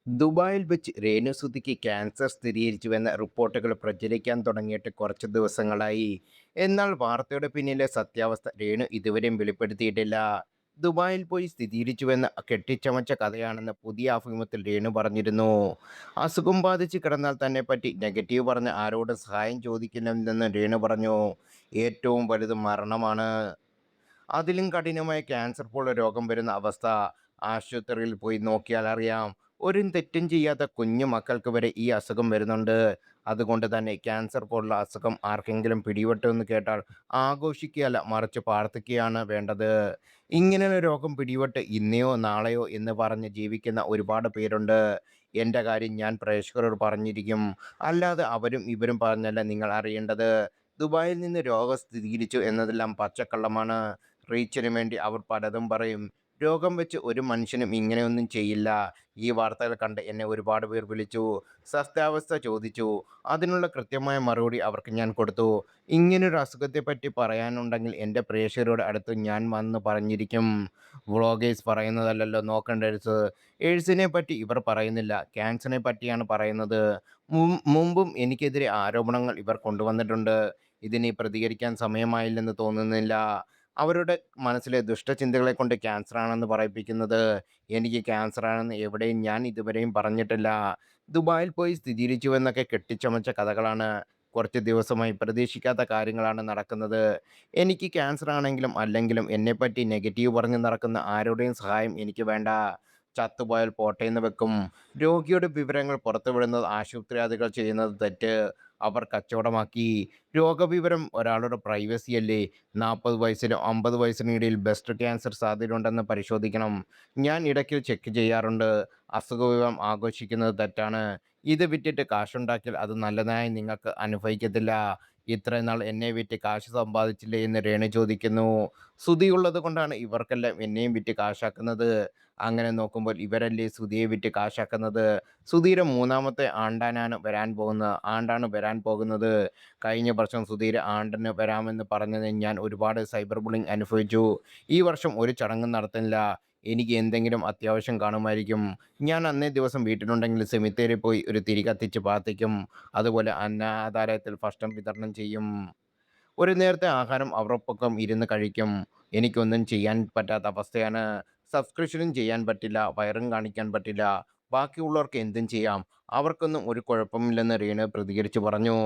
ദുബായിൽ വെച്ച് രേണുസുതിക്ക് ക്യാൻസർ സ്ഥിരീകരിച്ചുവെന്ന റിപ്പോർട്ടുകൾ പ്രചരിക്കാൻ തുടങ്ങിയിട്ട് കുറച്ച് ദിവസങ്ങളായി. എന്നാൽ വാർത്തയുടെ പിന്നിലെ സത്യാവസ്ഥ രേണു ഇതുവരെയും വെളിപ്പെടുത്തിയിട്ടില്ല. ദുബായിൽ പോയി സ്ഥിരീകരിച്ചുവെന്ന കെട്ടിച്ചമച്ച കഥയാണെന്ന് പുതിയ അഭിമുഖത്തിൽ രേണു പറഞ്ഞിരുന്നു. അസുഖം ബാധിച്ച് കിടന്നാൽ തന്നെ പറ്റി നെഗറ്റീവ് പറഞ്ഞ ആരോടും സഹായം ചോദിക്കില്ലെന്ന് രേണു പറഞ്ഞു. ഏറ്റവും വലുത് മരണമാണ്. അതിലും കഠിനമായ ക്യാൻസർ പോലുള്ള രോഗം വരുന്ന അവസ്ഥ ആശുപത്രിയിൽ പോയി നോക്കിയാൽ അറിയാം. ഒരു തെറ്റും ചെയ്യാത്ത കുഞ്ഞു മക്കൾക്ക് വരെ ഈ അസുഖം വരുന്നുണ്ട്. അതുകൊണ്ട് തന്നെ ക്യാൻസർ പോലുള്ള അസുഖം ആർക്കെങ്കിലും പിടിപെട്ടു എന്ന് കേട്ടാൽ ആഘോഷിക്കുകയല്ല, മറിച്ച് പ്രാർത്ഥിക്കുകയാണ് വേണ്ടത്. ഇങ്ങനെയുള്ള രോഗം പിടിപെട്ട് ഇന്നയോ നാളെയോ എന്ന് പറഞ്ഞ് ജീവിക്കുന്ന ഒരുപാട് പേരുണ്ട്. എൻ്റെ കാര്യം ഞാൻ പ്രേക്ഷകരോട് പറഞ്ഞിരിക്കും. അല്ലാതെ അവരും ഇവരും പറഞ്ഞല്ല നിങ്ങൾ അറിയേണ്ടത്. ദുബായിൽ നിന്ന് രോഗം സ്ഥിരീകരിച്ചു എന്നതെല്ലാം പച്ചക്കള്ളമാണ്. റീച്ചിന് വേണ്ടി അവർ പലതും പറയും. രോഗം വെച്ച് ഒരു മനുഷ്യനും ഇങ്ങനെയൊന്നും ചെയ്യില്ല. ഈ വാർത്തകൾ കണ്ട് എന്നെ ഒരുപാട് പേർ വിളിച്ചു. സത്യാവസ്ഥ ചോദിച്ചു. അതിനുള്ള കൃത്യമായ മറുപടി അവർക്ക് ഞാൻ കൊടുത്തു. ഇങ്ങനൊരു അസുഖത്തെപ്പറ്റി പറയാനുണ്ടെങ്കിൽ എൻ്റെ പ്രേക്ഷകരുടെ അടുത്ത് ഞാൻ വന്ന് പറഞ്ഞിരിക്കും. വ്ളോഗേഴ്സ് പറയുന്നതല്ലല്ലോ നോക്കേണ്ടത്. എയ്ഡ്സിനെ പറ്റി ഇവർ പറയുന്നില്ല. ക്യാൻസറിനെ പറ്റിയാണ് പറയുന്നത്. മുമ്പും എനിക്കെതിരെ ആരോപണങ്ങൾ ഇവർ കൊണ്ടുവന്നിട്ടുണ്ട്. ഇതിന് പ്രതികരിക്കാൻ സമയമായില്ലെന്ന് തോന്നുന്നില്ല. അവരുടെ മനസ്സിലെ ദുഷ്ടചിന്തകളെ കൊണ്ട് ക്യാൻസറാണെന്ന് പറയിപ്പിക്കുന്നത്. എനിക്ക് ക്യാൻസറാണെന്ന് എവിടെയും ഞാൻ ഇതുവരെയും പറഞ്ഞിട്ടില്ല. ദുബായിൽ പോയി സ്ഥിരീകരിച്ചുവെന്നൊക്കെ കെട്ടിച്ചമച്ച കഥകളാണ്. കുറച്ച് ദിവസമായി പ്രതീക്ഷിക്കാത്ത കാര്യങ്ങളാണ് നടക്കുന്നത്. എനിക്ക് ക്യാൻസറാണെങ്കിലും അല്ലെങ്കിലും എന്നെപ്പറ്റി നെഗറ്റീവ് പറഞ്ഞ് നടക്കുന്ന ആരുടെയും സഹായം എനിക്ക് വേണ്ട. ചത്തുപോയാൽ പോട്ടെന്ന് വെക്കും. രോഗിയുടെ വിവരങ്ങൾ പുറത്തുവിടുന്നത് ആശുപത്രി ചെയ്യുന്നത് തെറ്റ്. അവർ കച്ചവടമാക്കി. രോഗവിവരം ഒരാളുടെ പ്രൈവസിയല്ലേ. 40 വയസ്സിനും 50 വയസ്സിനും ഇടയിൽ ബ്രസ്റ്റ് ക്യാൻസർ സാധ്യതയുണ്ടെന്ന് പരിശോധിക്കണം. ഞാൻ ഇടയ്ക്ക് ചെക്ക് ചെയ്യാറുണ്ട്. അസുഖവിവരം ആഘോഷിക്കുന്നത് തെറ്റാണ്. ഇത് വിറ്റിട്ട് കാശുണ്ടാക്കിയാൽ അത് നല്ലതായി നിങ്ങൾക്ക് അനുഭവിക്കത്തില്ല. ഇത്രയും നാൾ എന്നെ വിറ്റ് കാശ് സമ്പാദിച്ചില്ലേ എന്ന് രേണു ചോദിക്കുന്നു. ശ്രുതിയുള്ളത് കൊണ്ടാണ് ഇവർക്കെല്ലാം എന്നെയും വിറ്റ് കാശാക്കുന്നത്. അങ്ങനെ നോക്കുമ്പോൾ ഇവരല്ലേ ശ്രുതിയെ വിറ്റ് കാശാക്കുന്നത്. ശ്രുതിയുടെ മൂന്നാമത്തെ ആണ്ടാണ് വരാൻ പോകുന്നത്. കഴിഞ്ഞ വർഷം സുധീർ ആണ്ടിന് വരാമെന്ന് പറഞ്ഞതിന് ഞാൻ ഒരുപാട് സൈബർ ബുള്ളിങ് അനുഭവിച്ചു. ഈ വർഷം ഒരു ചടങ്ങും നടത്തുന്നില്ല. എനിക്ക് എന്തെങ്കിലും അത്യാവശ്യം കാണുമായിരിക്കും. ഞാൻ അന്നേ ദിവസം വീട്ടിലുണ്ടെങ്കിൽ സെമിത്തേരിയിൽ പോയി ഒരു തിരി കത്തിച്ച് പ്രാർത്ഥിക്കും. അതുപോലെ അനാഥാലയത്തിൽ ഭക്ഷണം വിതരണം ചെയ്യും. ഒരു നേരത്തെ ആഹാരം അവർക്കൊപ്പം ഇരുന്ന് കഴിക്കും. എനിക്കൊന്നും ചെയ്യാൻ പറ്റാത്ത അവസ്ഥയാണ്. സബ്സ്ക്രിപ്ഷനും ചെയ്യാൻ പറ്റില്ല. വയറും കാണിക്കാൻ പറ്റില്ല. ബാക്കിയുള്ളവർക്ക് എന്തും ചെയ്യാം. അവർക്കൊന്നും ഒരു കുഴപ്പമില്ലെന്ന് റീന പ്രതികരിച്ചു പറഞ്ഞു.